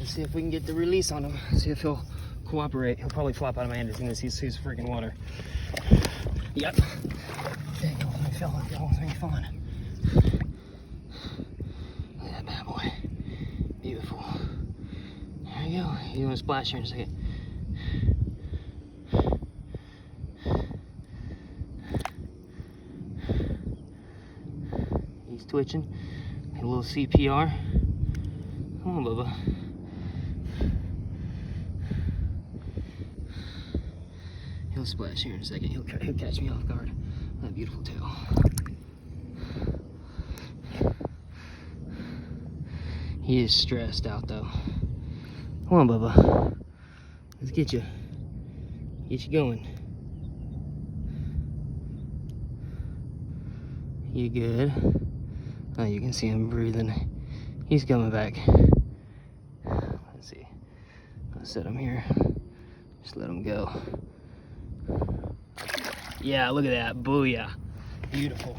Let's see if we can get the release on him. See if he'll cooperate. He'll probably flop out of my hand as soon as he sees freaking water. Yep. There you go, my fella. Everything's fine. Look at that bad boy. Beautiful. There you go. You want to splash here in a second? He's twitching. A little CPR. Come on, Bubba. He'll splash here in a second. He'll catch me off guard. That beautiful tail. He is stressed out though. Come on, Bubba. Let's get you. Get you going. You good? Oh, you can see him breathing. He's coming back. Let's see. I'll set him here. Just let him go. Yeah, look at that. Booyah. Beautiful.